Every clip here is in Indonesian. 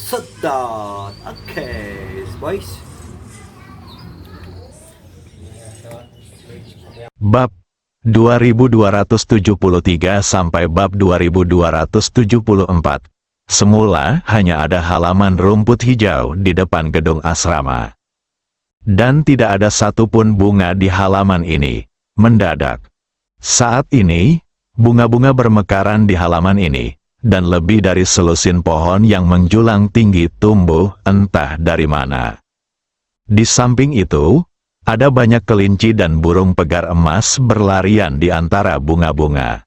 Sedot. Oke, boys. Bab 2273 sampai bab 2274. Semula hanya ada halaman rumput hijau di depan gedung asrama. Dan tidak ada satupun bunga di halaman ini. Mendadak, saat ini, bunga-bunga bermekaran di halaman ini, dan lebih dari selusin pohon yang menjulang tinggi tumbuh entah dari mana. Di samping itu, ada banyak kelinci dan burung pegar emas berlarian di antara bunga-bunga.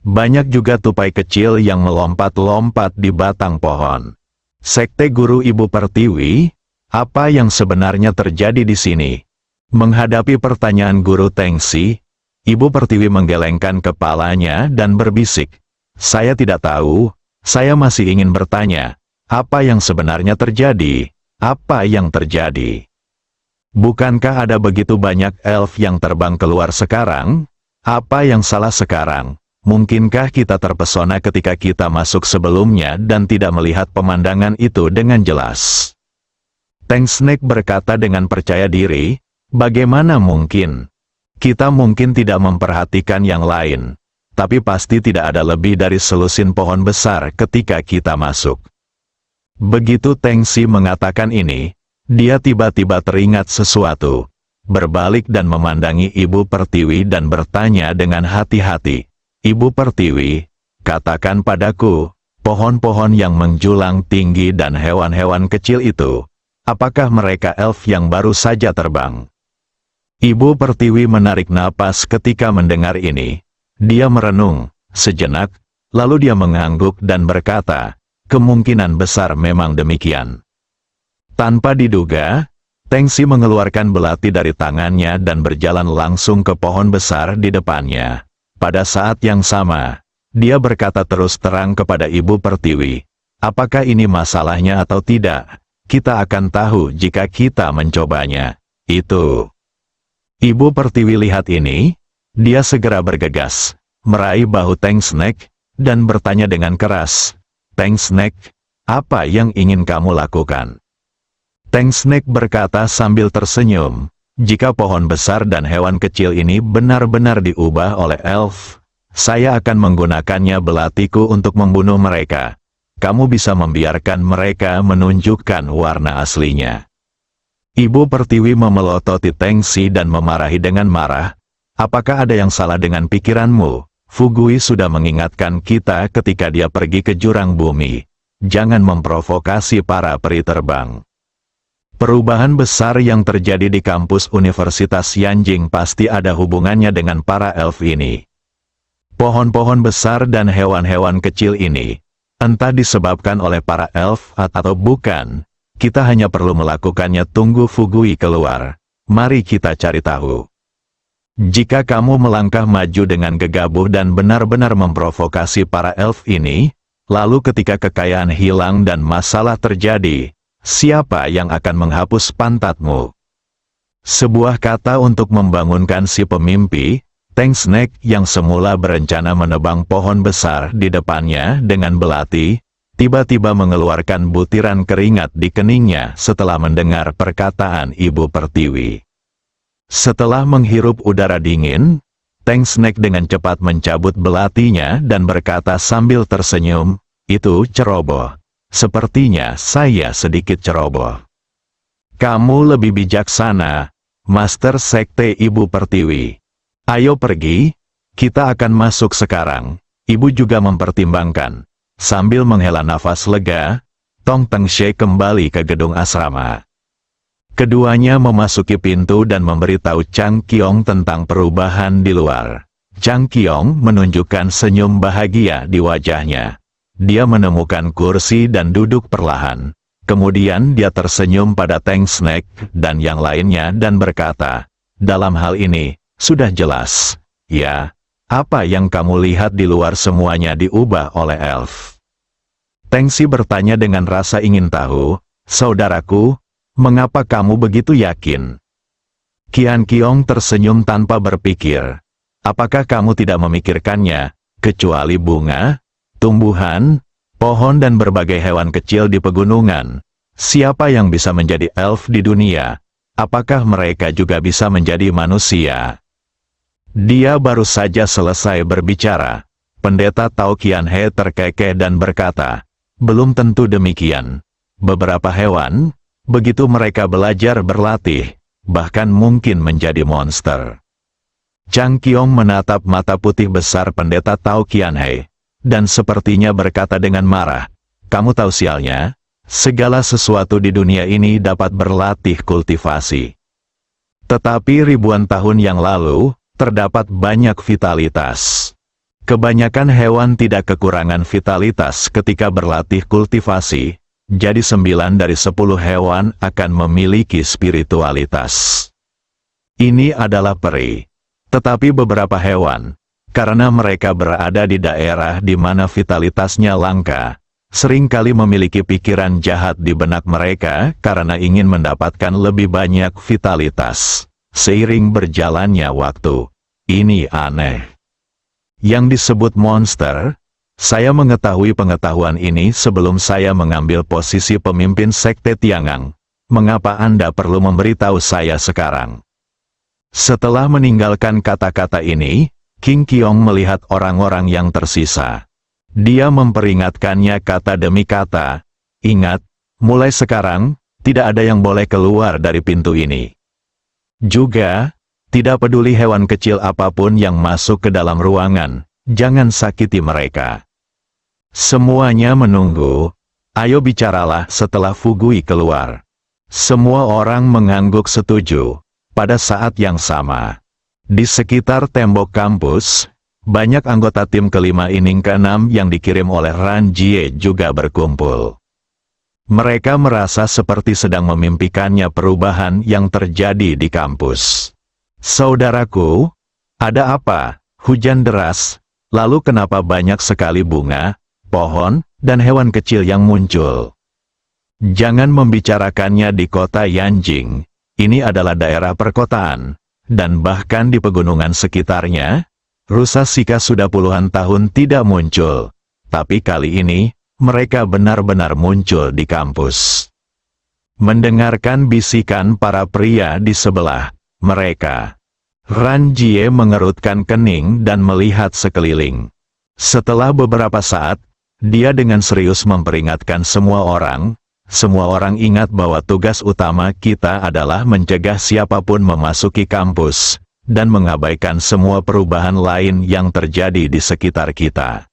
Banyak juga tupai kecil yang melompat-lompat di batang pohon. Sekte Guru Ibu Pertiwi, apa yang sebenarnya terjadi di sini? Menghadapi pertanyaan Guru Tengsi, Ibu Pertiwi menggelengkan kepalanya dan berbisik, "Saya tidak tahu, saya masih ingin bertanya, apa yang sebenarnya terjadi? Apa yang terjadi? Bukankah ada begitu banyak elf yang terbang keluar sekarang? Apa yang salah sekarang? Mungkinkah kita terpesona ketika kita masuk sebelumnya dan tidak melihat pemandangan itu dengan jelas?" Teng Snake berkata dengan percaya diri, "Bagaimana mungkin? Kita mungkin tidak memperhatikan yang lain, tapi pasti tidak ada lebih dari selusin pohon besar ketika kita masuk." Begitu Tengsi mengatakan ini, dia tiba-tiba teringat sesuatu, berbalik dan memandangi Ibu Pertiwi dan bertanya dengan hati-hati, "Ibu Pertiwi, katakan padaku, pohon-pohon yang menjulang tinggi dan hewan-hewan kecil itu, apakah mereka elf yang baru saja terbang?" Ibu Pertiwi menarik napas ketika mendengar ini. Dia merenung sejenak, lalu dia mengangguk dan berkata, "Kemungkinan besar memang demikian." Tanpa diduga, Tengsi mengeluarkan belati dari tangannya dan berjalan langsung ke pohon besar di depannya. Pada saat yang sama, dia berkata terus terang kepada Ibu Pertiwi, "Apakah ini masalahnya atau tidak? Kita akan tahu jika kita mencobanya." Itu. Ibu Pertiwi lihat ini, dia segera bergegas, meraih bahu Teng Snake, dan bertanya dengan keras, "Teng Snake, apa yang ingin kamu lakukan?" Teng Snake berkata sambil tersenyum, "Jika pohon besar dan hewan kecil ini benar-benar diubah oleh elf, saya akan menggunakannya belatiku untuk membunuh mereka. Kamu bisa membiarkan mereka menunjukkan warna aslinya." Ibu Pertiwi memelototi Tengsi dan memarahi dengan marah, "Apakah ada yang salah dengan pikiranmu? Fugui sudah mengingatkan kita ketika dia pergi ke jurang bumi. Jangan memprovokasi para peri terbang." Perubahan besar yang terjadi di kampus Universitas Yanjing pasti ada hubungannya dengan para elf ini. Pohon-pohon besar dan hewan-hewan kecil ini, entah disebabkan oleh para elf atau bukan, kita hanya perlu melakukannya tunggu Fugui keluar. Mari kita cari tahu. Jika kamu melangkah maju dengan gegabah dan benar-benar memprovokasi para elf ini, lalu ketika kekayaan hilang dan masalah terjadi, siapa yang akan menghapus pantatmu? Sebuah kata untuk membangunkan si pemimpi, Teng Snake yang semula berencana menebang pohon besar di depannya dengan belati, tiba-tiba mengeluarkan butiran keringat di keningnya setelah mendengar perkataan Ibu Pertiwi. Setelah menghirup udara dingin, Teng Snake dengan cepat mencabut belatinya dan berkata sambil tersenyum, "Itu ceroboh. Sepertinya saya sedikit ceroboh." "Kamu lebih bijaksana, Master Sekte Ibu Pertiwi. Ayo pergi, kita akan masuk sekarang." Ibu juga mempertimbangkan. Sambil menghela nafas lega, Tong Tengshe kembali ke gedung asrama. Keduanya memasuki pintu dan memberitahu Chang Qiong tentang perubahan di luar. Chang Qiong menunjukkan senyum bahagia di wajahnya. Dia menemukan kursi dan duduk perlahan. Kemudian dia tersenyum pada Teng Snake dan yang lainnya dan berkata, "Dalam hal ini, sudah jelas. Ya, apa yang kamu lihat di luar semuanya diubah oleh elf." Tengsi bertanya dengan rasa ingin tahu, "Saudaraku, mengapa kamu begitu yakin?" Qian Qiong tersenyum tanpa berpikir. "Apakah kamu tidak memikirkannya, kecuali bunga, tumbuhan, pohon dan berbagai hewan kecil di pegunungan. Siapa yang bisa menjadi elf di dunia? Apakah mereka juga bisa menjadi manusia? Dia baru saja selesai berbicara. Pendeta Tao Qian He terkekeh dan berkata, belum tentu demikian. Beberapa hewan, begitu mereka belajar berlatih, bahkan mungkin menjadi monster. Chang Qiong menatap mata putih besar pendeta Tao Qian He, dan sepertinya berkata dengan marah, kamu tahu sialnya? Segala sesuatu di dunia ini dapat berlatih kultivasi. Tetapi ribuan tahun yang lalu, terdapat banyak vitalitas. Kebanyakan hewan tidak kekurangan vitalitas ketika berlatih kultivasi, jadi 9 dari 10 hewan akan memiliki spiritualitas. Ini adalah peri. Tetapi beberapa hewan, karena mereka berada di daerah di mana vitalitasnya langka, seringkali memiliki pikiran jahat di benak mereka karena ingin mendapatkan lebih banyak vitalitas. Seiring berjalannya waktu, ini aneh. Yang disebut monster, saya mengetahui pengetahuan ini sebelum saya mengambil posisi pemimpin sekte Tiangang. Mengapa Anda perlu memberitahu saya sekarang? Setelah meninggalkan kata-kata ini, King Qiong melihat orang-orang yang tersisa. Dia memperingatkannya kata demi kata, ingat, mulai sekarang, tidak ada yang boleh keluar dari pintu ini. Juga, tidak peduli hewan kecil apapun yang masuk ke dalam ruangan, jangan sakiti mereka. Semuanya menunggu, ayo bicaralah setelah Fugui keluar. Semua orang mengangguk setuju, pada saat yang sama. Di sekitar tembok kampus, banyak anggota tim kelima inning keenam yang dikirim oleh Ran Jie juga berkumpul. Mereka merasa seperti sedang memimpikannya perubahan yang terjadi di kampus. Saudaraku, ada apa? Hujan deras, lalu kenapa banyak sekali bunga, pohon, dan hewan kecil yang muncul? Jangan membicarakannya di kota Yanjing, ini adalah daerah perkotaan, dan bahkan di pegunungan sekitarnya, rusa Sika sudah puluhan tahun tidak muncul, tapi kali ini, mereka benar-benar muncul di kampus. Mendengarkan bisikan para pria di sebelah mereka, Ran Jie mengerutkan kening dan melihat sekeliling. Setelah beberapa saat, dia dengan serius memperingatkan semua orang ingat bahwa tugas utama kita adalah mencegah siapapun memasuki kampus, dan mengabaikan semua perubahan lain yang terjadi di sekitar kita.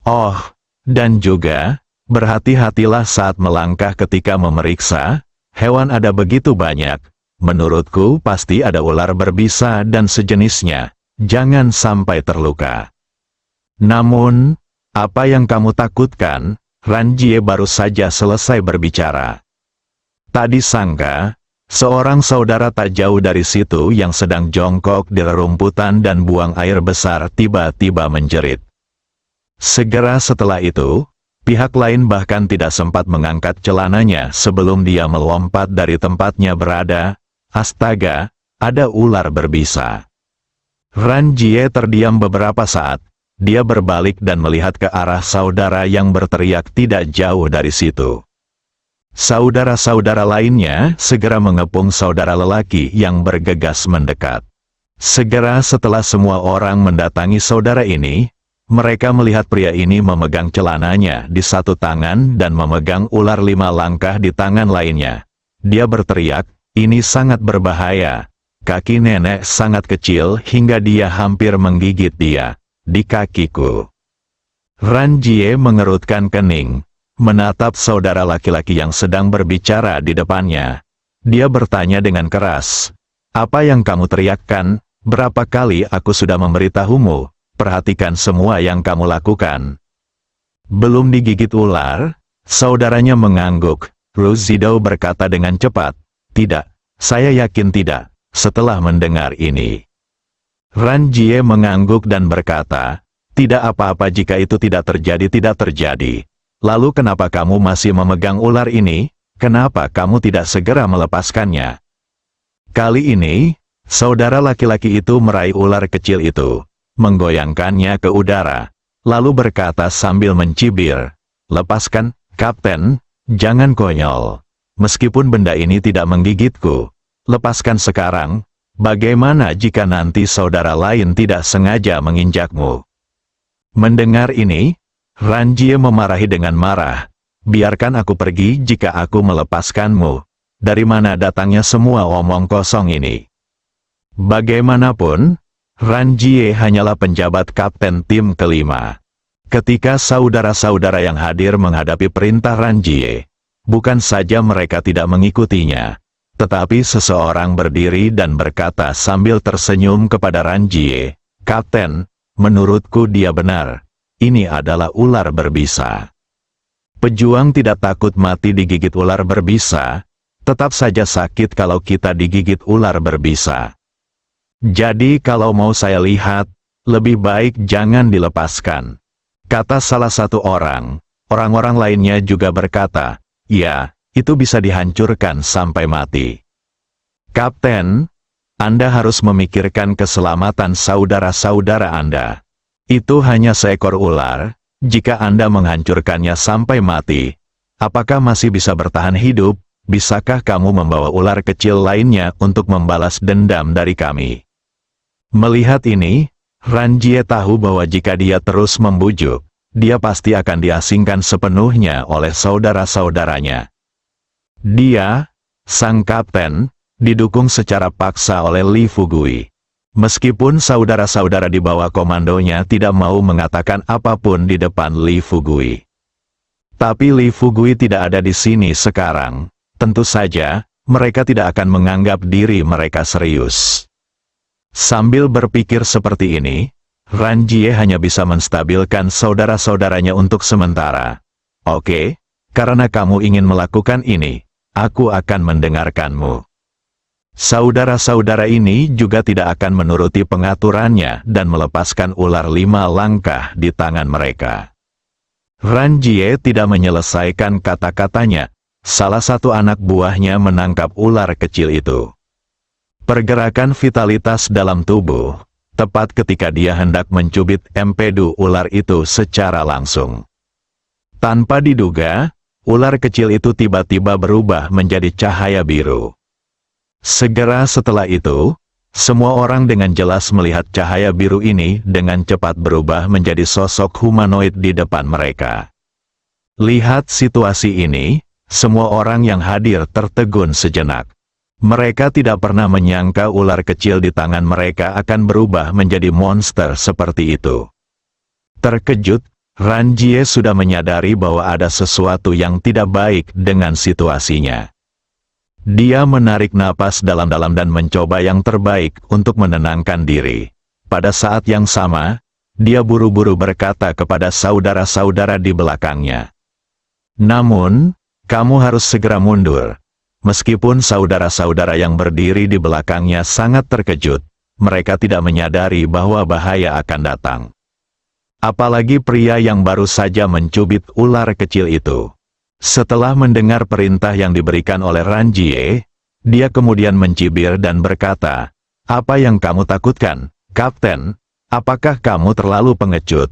Oh, dan juga, berhati-hatilah saat melangkah ketika memeriksa, hewan ada begitu banyak, menurutku pasti ada ular berbisa dan sejenisnya, jangan sampai terluka. Namun, apa yang kamu takutkan? Ran Jie baru saja selesai berbicara. Tak disangka, seorang saudara tak jauh dari situ yang sedang jongkok di rerumputan dan buang air besar tiba-tiba menjerit. Segera setelah itu, pihak lain bahkan tidak sempat mengangkat celananya sebelum dia melompat dari tempatnya berada. Astaga, ada ular berbisa. Ran Jie terdiam beberapa saat. Dia berbalik dan melihat ke arah saudara yang berteriak tidak jauh dari situ. Saudara-saudara lainnya segera mengepung saudara lelaki yang bergegas mendekat. Segera setelah semua orang mendatangi saudara ini, mereka melihat pria ini memegang celananya di satu tangan dan memegang ular 5 langkah di tangan lainnya. Dia berteriak, ini sangat berbahaya. Kaki nenek sangat kecil hingga dia hampir menggigit dia. Di kakiku. Ran Jie mengerutkan kening, menatap saudara laki-laki yang sedang berbicara di depannya. Dia bertanya dengan keras, apa yang kamu teriakkan? Berapa kali aku sudah memberitahumu? Perhatikan semua yang kamu lakukan. Belum digigit ular? Saudaranya mengangguk. Ru Zidou berkata dengan cepat, tidak, saya yakin tidak, setelah mendengar ini. Ran Jie mengangguk dan berkata, tidak apa-apa jika itu tidak terjadi. Lalu kenapa kamu masih memegang ular ini? Kenapa kamu tidak segera melepaskannya? Kali ini, saudara laki-laki itu meraih ular kecil itu, menggoyangkannya ke udara, lalu berkata sambil mencibir, Lepaskan, Kapten, jangan konyol. Meskipun benda ini tidak menggigitku, lepaskan sekarang. Bagaimana jika nanti saudara lain tidak sengaja menginjakmu? Mendengar ini, Ranjie memarahi dengan marah. Biarkan aku pergi jika aku melepaskanmu. Dari mana datangnya semua omong kosong ini? Bagaimanapun, Ranjie hanyalah penjabat kapten tim kelima. Ketika saudara-saudara yang hadir menghadapi perintah Ranjie, bukan saja mereka tidak mengikutinya, tetapi seseorang berdiri dan berkata sambil tersenyum kepada Ranjie, "Kapten, menurutku dia benar. Ini adalah ular berbisa." Pejuang tidak takut mati digigit ular berbisa, tetap saja sakit kalau kita digigit ular berbisa. Jadi kalau mau saya lihat, lebih baik jangan dilepaskan, kata salah satu orang. Orang-orang lainnya juga berkata, "Ya, itu bisa dihancurkan sampai mati." Kapten, Anda harus memikirkan keselamatan saudara-saudara Anda. Itu hanya seekor ular. Jika Anda menghancurkannya sampai mati, apakah masih bisa bertahan hidup? Bisakah kamu membawa ular kecil lainnya untuk membalas dendam dari kami? Melihat ini, Ranjie tahu bahwa jika dia terus membujuk, dia pasti akan diasingkan sepenuhnya oleh saudara-saudaranya. Dia, sang kapten, didukung secara paksa oleh Li Fugui. Meskipun saudara-saudara di bawah komandonya tidak mau mengatakan apapun di depan Li Fugui. Tapi Li Fugui tidak ada di sini sekarang. Tentu saja, mereka tidak akan menganggap diri mereka serius. Sambil berpikir seperti ini, Ranjie hanya bisa menstabilkan saudara-saudaranya untuk sementara. "Oke, karena kamu ingin melakukan ini, aku akan mendengarkanmu." Saudara-saudara ini juga tidak akan menuruti pengaturannya dan melepaskan ular 5 langkah di tangan mereka. Ranjie tidak menyelesaikan kata-katanya. Salah satu anak buahnya menangkap ular kecil itu. Pergerakan vitalitas dalam tubuh, tepat ketika dia hendak mencubit empedu ular itu secara langsung. Tanpa diduga, ular kecil itu tiba-tiba berubah menjadi cahaya biru. Segera setelah itu, semua orang dengan jelas melihat cahaya biru ini dengan cepat berubah menjadi sosok humanoid di depan mereka. Lihat situasi ini, semua orang yang hadir tertegun sejenak. Mereka tidak pernah menyangka ular kecil di tangan mereka akan berubah menjadi monster seperti itu. Terkejut, Ranjie sudah menyadari bahwa ada sesuatu yang tidak baik dengan situasinya. Dia menarik napas dalam-dalam dan mencoba yang terbaik untuk menenangkan diri. Pada saat yang sama, dia buru-buru berkata kepada saudara-saudara di belakangnya, "Namun, kamu harus segera mundur." Meskipun saudara-saudara yang berdiri di belakangnya sangat terkejut, mereka tidak menyadari bahwa bahaya akan datang. Apalagi pria yang baru saja mencubit ular kecil itu. Setelah mendengar perintah yang diberikan oleh Ranjie, dia kemudian mencibir dan berkata, "Apa yang kamu takutkan, Kapten? Apakah kamu terlalu pengecut?"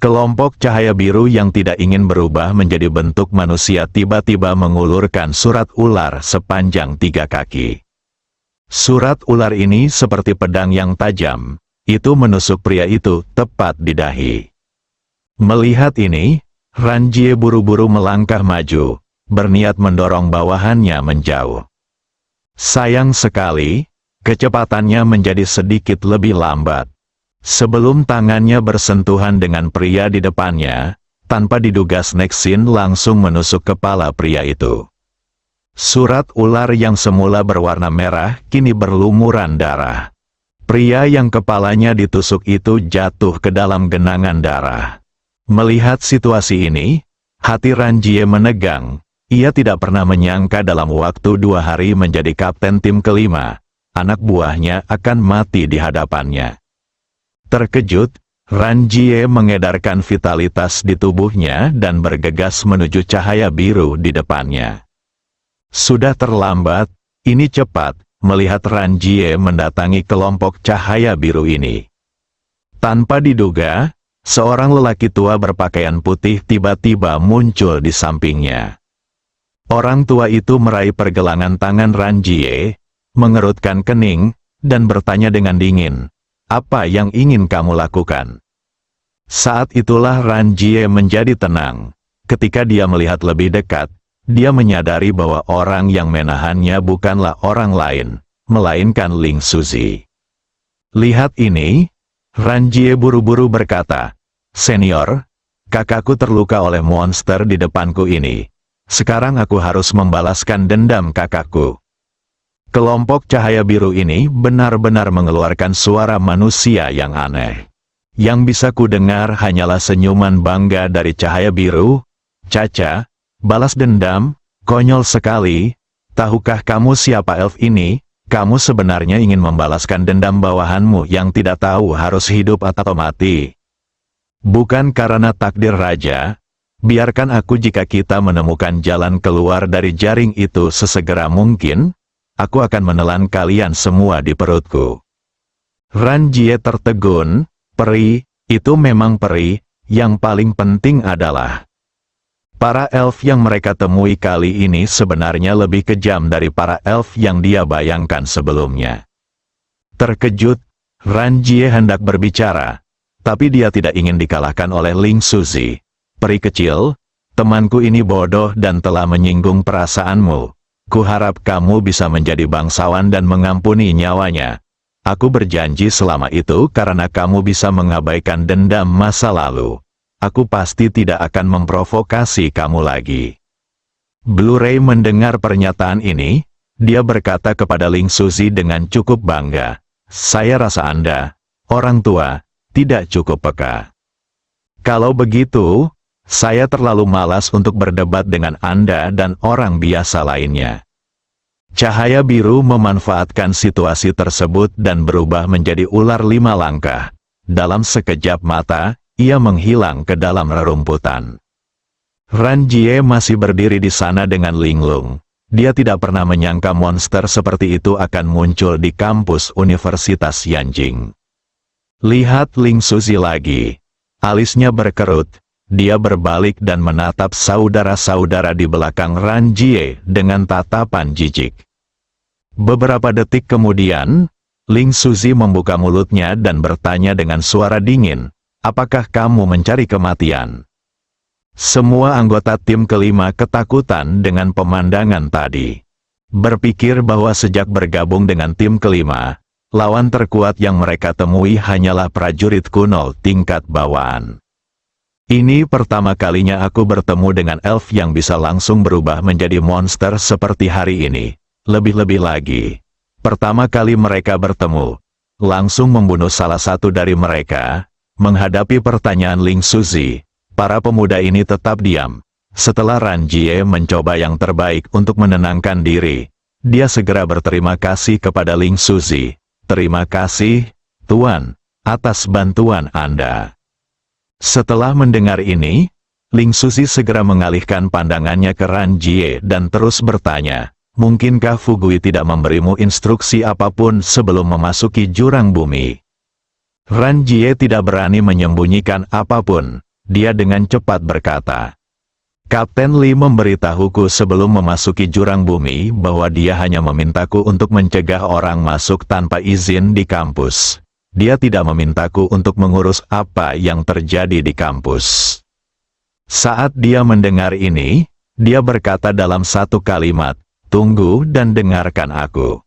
Kelompok cahaya biru yang tidak ingin berubah menjadi bentuk manusia tiba-tiba mengulurkan surat ular sepanjang 3 kaki. Surat ular ini seperti pedang yang tajam, itu menusuk pria itu tepat di dahi. Melihat ini, Ranjie buru-buru melangkah maju, berniat mendorong bawahannya menjauh. Sayang sekali, kecepatannya menjadi sedikit lebih lambat. Sebelum tangannya bersentuhan dengan pria di depannya, tanpa diduga Snake Sin langsung menusuk kepala pria itu. Surat ular yang semula berwarna merah kini berlumuran darah. Pria yang kepalanya ditusuk itu jatuh ke dalam genangan darah. Melihat situasi ini, hati Ranjie menegang. Ia tidak pernah menyangka dalam waktu 2 hari menjadi kapten tim kelima, anak buahnya akan mati di hadapannya. Terkejut, Ranjie mengedarkan vitalitas di tubuhnya dan bergegas menuju cahaya biru di depannya. Sudah terlambat, ini cepat, melihat Ranjie mendatangi kelompok cahaya biru ini. Tanpa diduga, seorang lelaki tua berpakaian putih tiba-tiba muncul di sampingnya. Orang tua itu meraih pergelangan tangan Ranjie, mengerutkan kening, dan bertanya dengan dingin, "Apa yang ingin kamu lakukan?" Saat itulah Ranjie menjadi tenang. Ketika dia melihat lebih dekat, dia menyadari bahwa orang yang menahannya bukanlah orang lain, melainkan Ling Suzi. "Lihat ini," Ranjie buru-buru berkata, "Senior, kakakku terluka oleh monster di depanku ini. Sekarang aku harus membalaskan dendam kakakku." Kelompok cahaya biru ini benar-benar mengeluarkan suara manusia yang aneh. Yang bisa kudengar hanyalah senyuman bangga dari cahaya biru. "Caca, balas dendam, konyol sekali. Tahukah kamu siapa elf ini? Kamu sebenarnya ingin membalaskan dendam bawahanmu yang tidak tahu harus hidup atau mati. Bukan karena takdir raja. Biarkan aku jika kita menemukan jalan keluar dari jaring itu sesegera mungkin, aku akan menelan kalian semua di perutku." Ranjie tertegun. Peri, itu memang peri, yang paling penting adalah para elf yang mereka temui kali ini sebenarnya lebih kejam dari para elf yang dia bayangkan sebelumnya. Terkejut, Ranjie hendak berbicara, tapi dia tidak ingin dikalahkan oleh Ling Suzi. "Peri kecil, temanku ini bodoh dan telah menyinggung perasaanmu. Kuharap kamu bisa menjadi bangsawan dan mengampuni nyawanya. Aku berjanji selama itu karena kamu bisa mengabaikan dendam masa lalu. Aku pasti tidak akan memprovokasi kamu lagi." Blu-ray mendengar pernyataan ini, dia berkata kepada Ling Suzi dengan cukup bangga, "Saya rasa Anda, orang tua, tidak cukup peka. Kalau begitu, saya terlalu malas untuk berdebat dengan Anda dan orang biasa lainnya." Cahaya biru memanfaatkan situasi tersebut dan berubah menjadi ular 5 langkah. Dalam sekejap mata, ia menghilang ke dalam rerumputan. Ranjie masih berdiri di sana dengan linglung. Dia tidak pernah menyangka monster seperti itu akan muncul di kampus Universitas Yanjing. Lihat Ling Suzi lagi. Alisnya berkerut. Dia berbalik dan menatap saudara-saudara di belakang Ranjie dengan tatapan jijik. Beberapa detik kemudian, Ling Suzi membuka mulutnya dan bertanya dengan suara dingin, "Apakah kamu mencari kematian?" Semua anggota tim kelima ketakutan dengan pemandangan tadi. Berpikir bahwa sejak bergabung dengan tim kelima, lawan terkuat yang mereka temui hanyalah prajurit kuno tingkat bawaan. "Ini pertama kalinya aku bertemu dengan elf yang bisa langsung berubah menjadi monster seperti hari ini. Lebih-lebih lagi, pertama kali mereka bertemu, langsung membunuh salah satu dari mereka." Menghadapi pertanyaan Ling Suzi, para pemuda ini tetap diam. Setelah Ranjie mencoba yang terbaik untuk menenangkan diri, dia segera berterima kasih kepada Ling Suzi. "Terima kasih, Tuan, atas bantuan Anda." Setelah mendengar ini, Ling Suzi segera mengalihkan pandangannya ke Ranjie dan terus bertanya, "Mungkinkah Fugui tidak memberimu instruksi apapun sebelum memasuki jurang bumi?" Ranjie tidak berani menyembunyikan apapun. Dia dengan cepat berkata, "Kapten Li memberitahuku sebelum memasuki jurang bumi bahwa dia hanya memintaku untuk mencegah orang masuk tanpa izin di kampus. Dia tidak memintaku untuk mengurus apa yang terjadi di kampus." Saat dia mendengar ini, dia berkata dalam satu kalimat, "Tunggu dan dengarkan aku."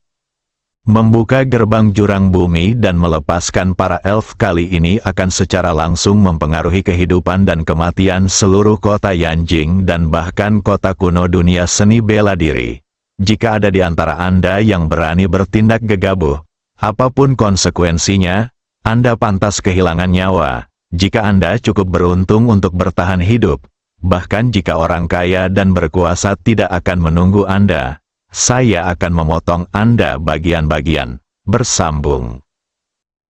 Membuka gerbang jurang bumi dan melepaskan para elf kali ini akan secara langsung mempengaruhi kehidupan dan kematian seluruh kota Yanjing dan bahkan kota kuno dunia seni bela diri. Jika ada di antara Anda yang berani bertindak gegabah, apapun konsekuensinya, Anda pantas kehilangan nyawa. Jika Anda cukup beruntung untuk bertahan hidup, bahkan jika orang kaya dan berkuasa tidak akan menunggu Anda, saya akan memotong Anda bagian-bagian. Bersambung.